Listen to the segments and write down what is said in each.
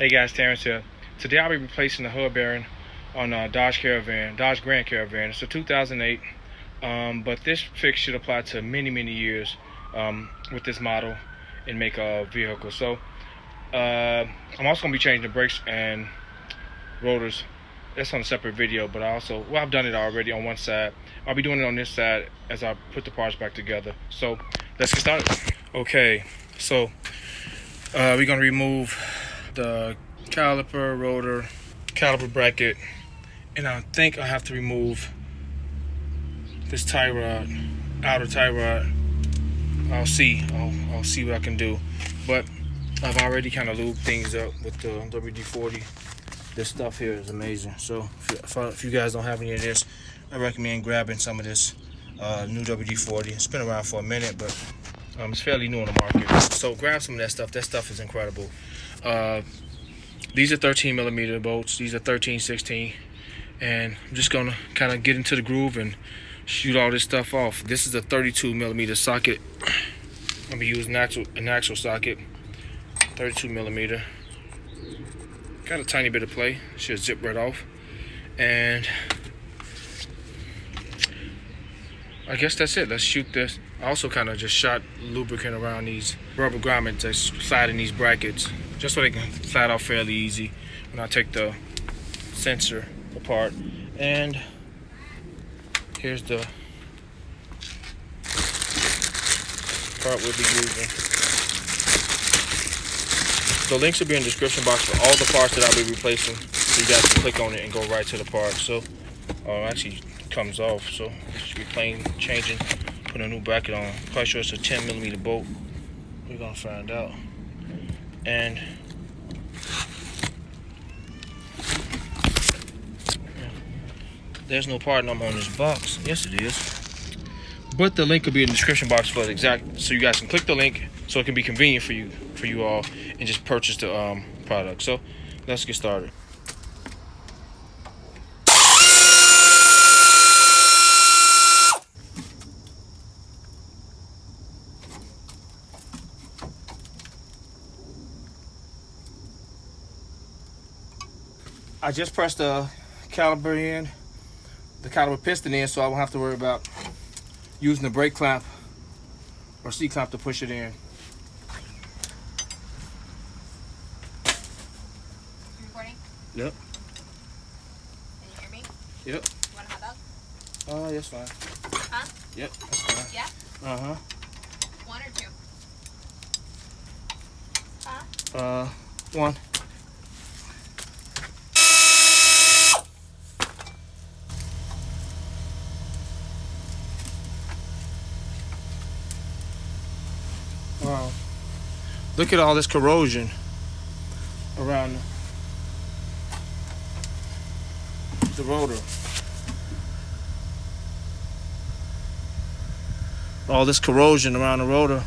Hey guys, Terrence here. Today I'll be replacing the hub bearing on Dodge Caravan, Dodge Grand Caravan. It's a 2008, but this fix should apply to many years with this model and make a vehicle. So I'm also going to be changing the brakes and rotors. That's on a separate video, but I've done it already on one side. I'll be doing it on this side as I put the parts back together. So let's get started. Okay, so we're going to remove the caliper, rotor, caliper bracket, and I think I have to remove this tie rod, outer tie rod. I'll see what I can do, but I've already kind of lubed things up with the WD-40. This stuff here is amazing. So if you guys don't have any of this, I recommend grabbing some of this new WD-40. It's been around for a minute, but it's fairly new on the market. So grab some of that stuff. That stuff is incredible. These are 13mm bolts. These are 13/16, and I'm just gonna kind of get into the groove and shoot all this stuff off. This is a 32mm socket. I'm gonna use an actual socket, 32mm. Got a tiny bit of play. Should zip right off, and I guess that's it. Let's shoot this. I also kind of just shot lubricant around these rubber grommets that slide in these brackets, just so they can slide off fairly easy when I take the sensor apart. And here's the part we'll be using. The links will be in the description box for all the parts that I'll be replacing, so you guys can click on it and go right to the part. So actually comes off, so it should be plain changing, put a new bracket on. Quite sure it's a 10mm bolt. We're gonna find out. And there's no part number on this box. Yes, it is. But the link will be in the description box for the exact, so you guys can click the link, so it can be convenient for you all, and just purchase the product. So let's get started. I just pressed the caliper in, the caliper piston in, so I won't have to worry about using the brake clamp or C-clamp to push it in. You recording? Yep. Can you hear me? Yep. You want a hot dog? That's fine. Huh? Yep, that's fine. Yeah? Uh-huh. 1 or 2? Huh? 1. Wow. Look at all this corrosion around the rotor. All this corrosion around the rotor.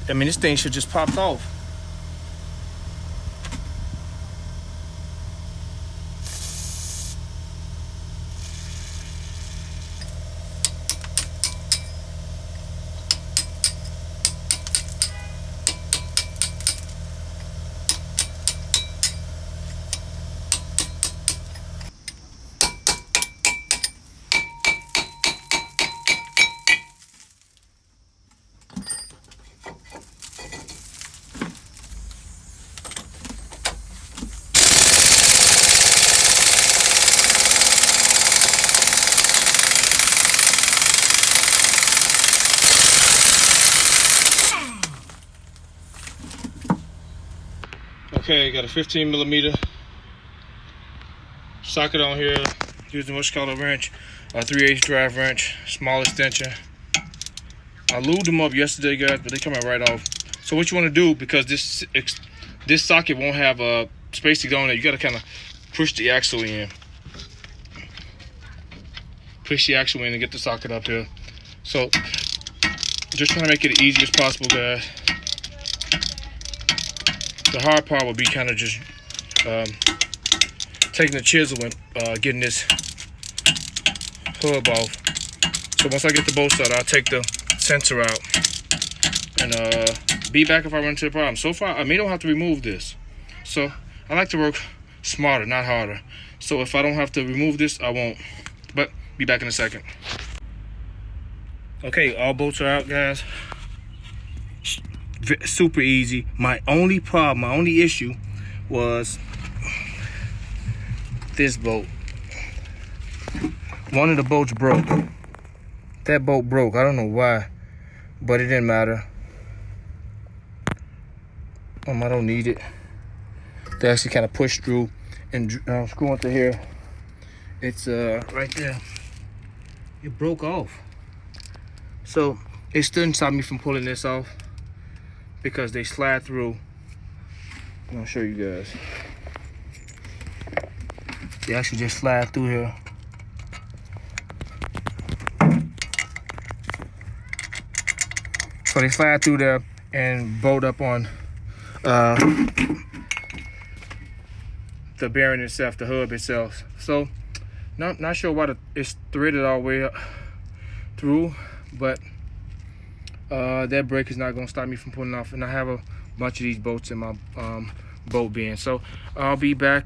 I mean, this thing should just pop off. Okay, got a 15mm socket on here, using what's called a wrench, a 3/8 drive wrench, small extension. I lubed them up yesterday, guys, but they come out right off. So what you want to do, because this socket won't have a space to go in there, you got to kind of push the axle in. Push the axle in and get the socket up here. So just trying to make it as easy as possible, guys. The hard part will be kind of just taking the chisel and getting this hub off. So once I get the bolts out, I'll take the sensor out and be back if I run into the problem. So far, I may don't have to remove this. So I like to work smarter, not harder. So if I don't have to remove this, I won't. But be back in a second. Okay, all bolts are out, guys. Super easy. My only problem, my only issue was this bolt. One of the bolts broke. That bolt broke. I don't know why, but it didn't matter. I don't need it. They actually kind of push through and screw into here. It's right there. It broke off. So it still didn't stop me from pulling this off because they slide through. I'll show you guys. They actually just slide through here. So they slide through there and bolt up on the bearing itself, the hub itself. So not sure why it's threaded all the way up through, but that brake is not going to stop me from pulling off. And I have a bunch of these bolts in my bolt bin. So I'll be back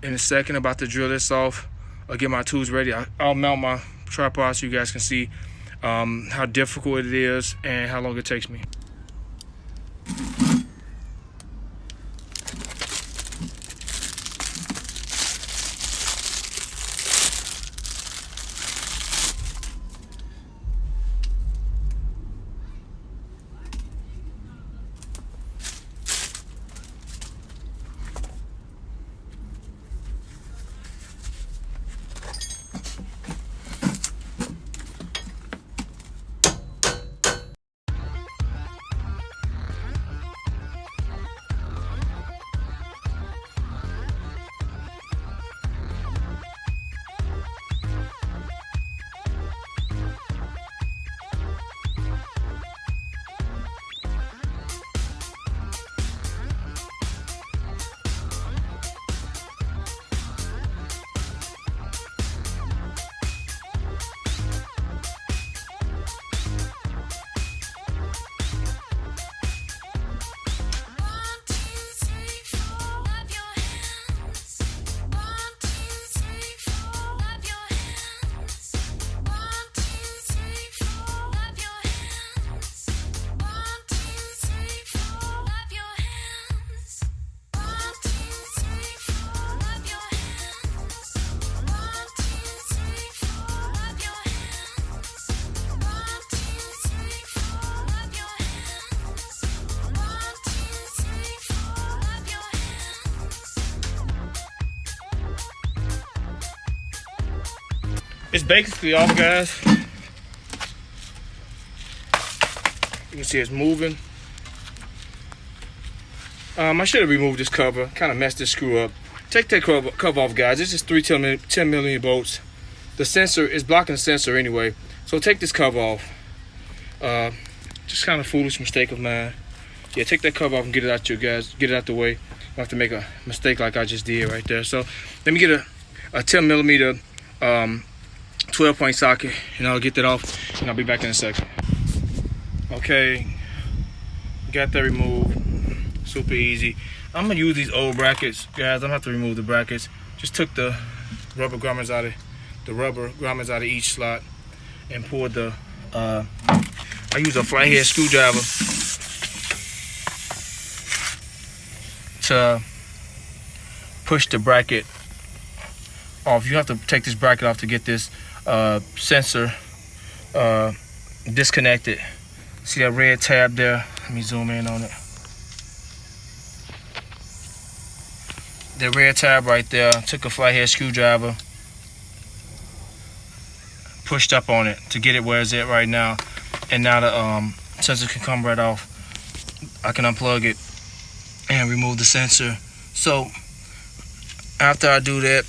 in a second, about to drill this off. I'll get my tools ready. I'll mount my tripod so you guys can see how difficult it is and how long it takes me. It's basically off, guys. You can see it's moving. I should have removed this cover. Kind of messed this screw up. Take that cover off, guys. This is 10 millimeter bolts. The sensor is blocking the sensor anyway. So take this cover off. Just kind of foolish mistake of mine. Yeah, take that cover off and get it out, you guys. Get it out the way. You don't have to make a mistake like I just did right there. So let me get a 10 millimeter 12-point socket, and I'll get that off, and I'll be back in a second. Okay, got that removed. Super easy. I'm gonna use these old brackets, guys. I don't have to remove the brackets. Just took the rubber grommets out of each slot and poured the. I use a flathead screwdriver to push the bracket off. You have to take this bracket off to get this sensor disconnected. See that red tab there? Let me zoom in on it. The red tab right there. Took a flathead screwdriver, pushed up on it to get it where it's at right now, and now the sensor can come right off. I can unplug it and remove the sensor. So after I do that,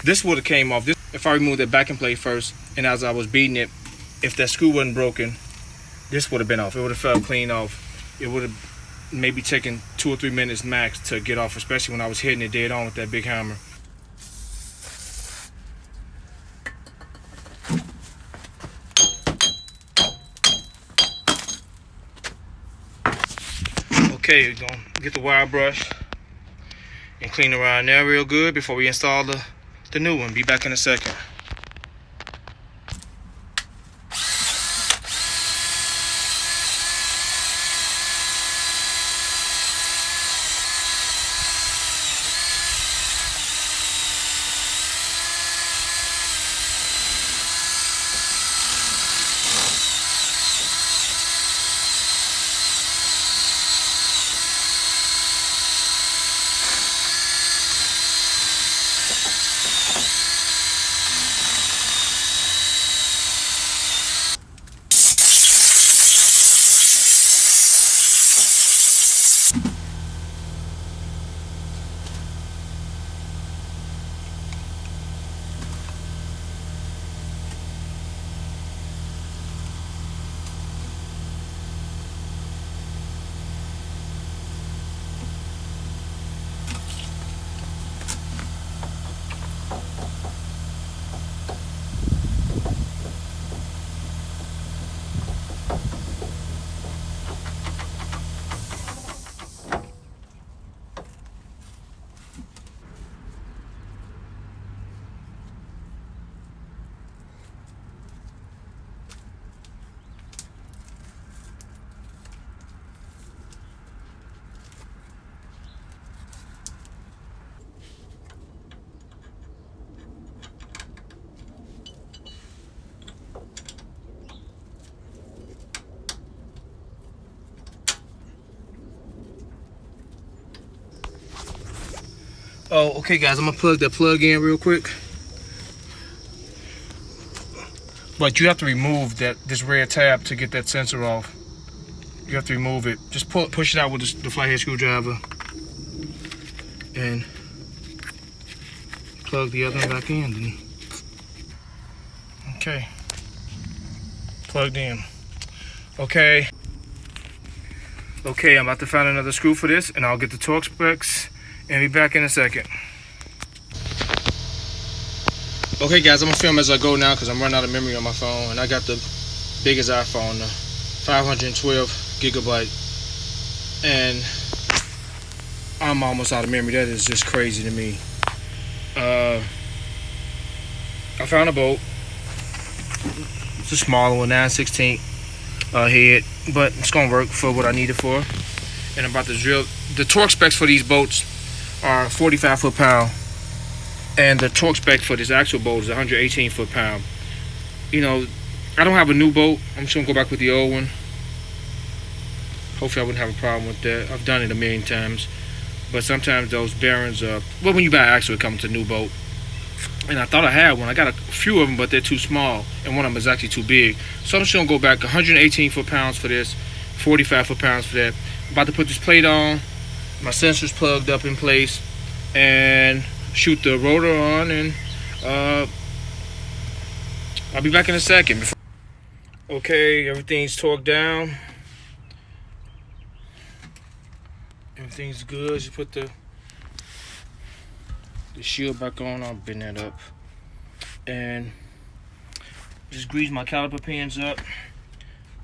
this would have came off. If I removed that backing plate first, and as I was beating it, if that screw wasn't broken, this would have been off. It would have fell clean off. It would have maybe taken 2 or 3 minutes max to get off, especially when I was hitting it dead on with that big hammer. Okay, we're gonna get the wire brush and clean around there real good before we install the new one. Be back in a second. Oh, okay guys, I'm gonna plug that plug in real quick. But you have to remove this rear tab to get that sensor off. You have to remove it. Just push it out with the flathead screwdriver and plug the other one back in. Okay, plugged in. Okay, I'm about to find another screw for this, and I'll get the torque specs and be back in a second. Okay guys, I'm gonna film as I go now because I'm running out of memory on my phone, and I got the biggest iPhone, 512 gigabyte, and I'm almost out of memory. That is just crazy to me. I found a bolt. It's a smaller one, 9/16 head, but it's gonna work for what I need it for. And I'm about to drill. The torque specs for these bolts are 45 foot-pound, and the torque spec for this actual bolt is 118 foot-pound. You know, I don't have a new bolt. I'm just gonna go back with the old one. Hopefully I wouldn't have a problem with that. I've done it a million times, but sometimes those bearings well, when you buy actual, it comes with a new bolt. And I thought I had one. I got a few of them, but they're too small, and one of them is actually too big. So I'm just gonna go back 118 foot-pounds for this, 45 foot-pounds for that. I'm about to put this plate on, my sensor's plugged up in place, and shoot the rotor on, and I'll be back in a second. Okay, everything's torqued down. Everything's good. Just put the shield back on. I'll bend that up, and just grease my caliper pins up.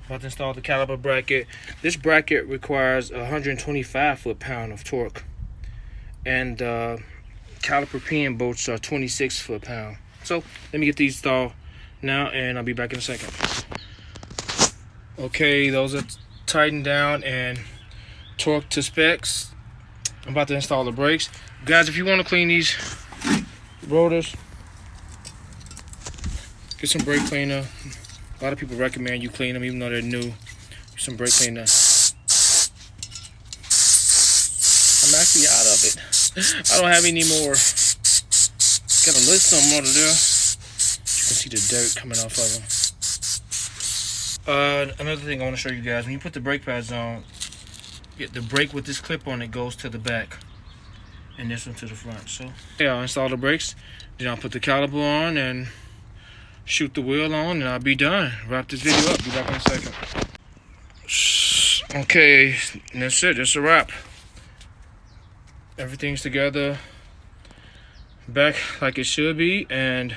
About to install the caliper bracket. This bracket requires 125 foot-pound of torque, and caliper pin bolts are 26 foot-pound. So let me get these installed now, and I'll be back in a second. Okay, those are tightened down and torqued to specs. I'm about to install the brakes. Guys, if you want to clean these rotors, get some brake cleaner. A lot of people recommend you clean them even though they're new. Some brake cleaner. I'm actually out of it. I don't have any more. Got a little something under there. You can see the dirt coming off of them. Another thing I want to show you guys, when you put the brake pads on, the brake with this clip on it goes to the back, and this one to the front. So yeah, I'll install the brakes, then I'll put the caliper on and shoot the wheel on, and I'll be done. Wrap this video up. Be back in a second. Okay, and that's it. That's a wrap. Everything's together, back like it should be, and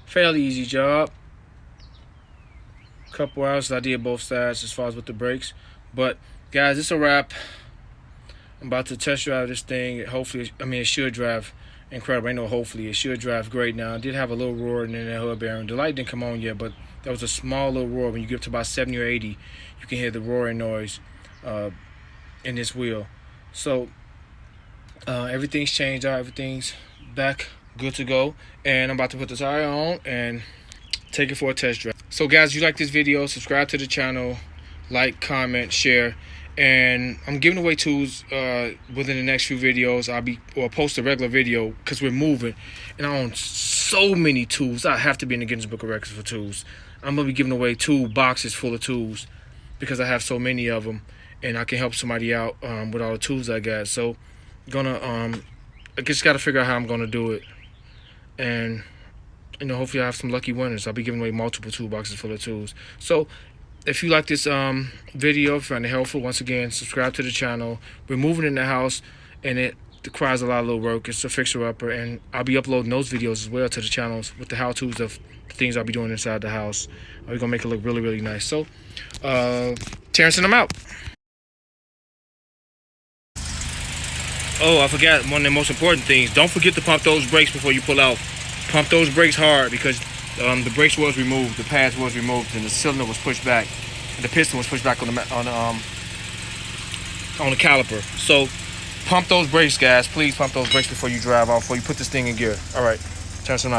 fairly easy job. Couple hours I did both sides as far as with the brakes, but guys, it's a wrap. I'm about to test drive this thing. Hopefully, it should drive incredible. Ain't no hopefully. It should drive great now. I did have a little roar in that hood bearing. The light didn't come on yet, but that was a small little roar. When you get up to about 70 or 80, you can hear the roaring noise in this wheel. So everything's changed out. Everything's back good to go. And I'm about to put the tire on and take it for a test drive. So guys, if you like this video, subscribe to the channel, like, comment, share. And I'm giving away tools within the next few videos. I'll post a regular video because we're moving, and I own so many tools. I have to be in the Guinness Book of Records for tools. I'm gonna be giving away 2 boxes full of tools because I have so many of them, and I can help somebody out with all the tools I got. So, I just gotta figure out how I'm gonna do it, and hopefully I have some lucky winners. I'll be giving away multiple toolboxes full of tools. So, if you like this video, if you find it helpful, once again, subscribe to the channel. We're moving in the house, and it requires a lot of little work. It's a fixer-upper, and I'll be uploading those videos as well to the channels with the how-tos of the things I'll be doing inside the house. We're going to make it look really, really nice. So, Terrence and I'm out. Oh, I forgot one of the most important things. Don't forget to pump those brakes before you pull out. Pump those brakes hard because the brakes was removed, the pads was removed, and the cylinder was pushed back, and the piston was pushed back on the caliper. So pump those brakes, guys. Please pump those brakes before you drive off, before you put this thing in gear. All right, turn some out.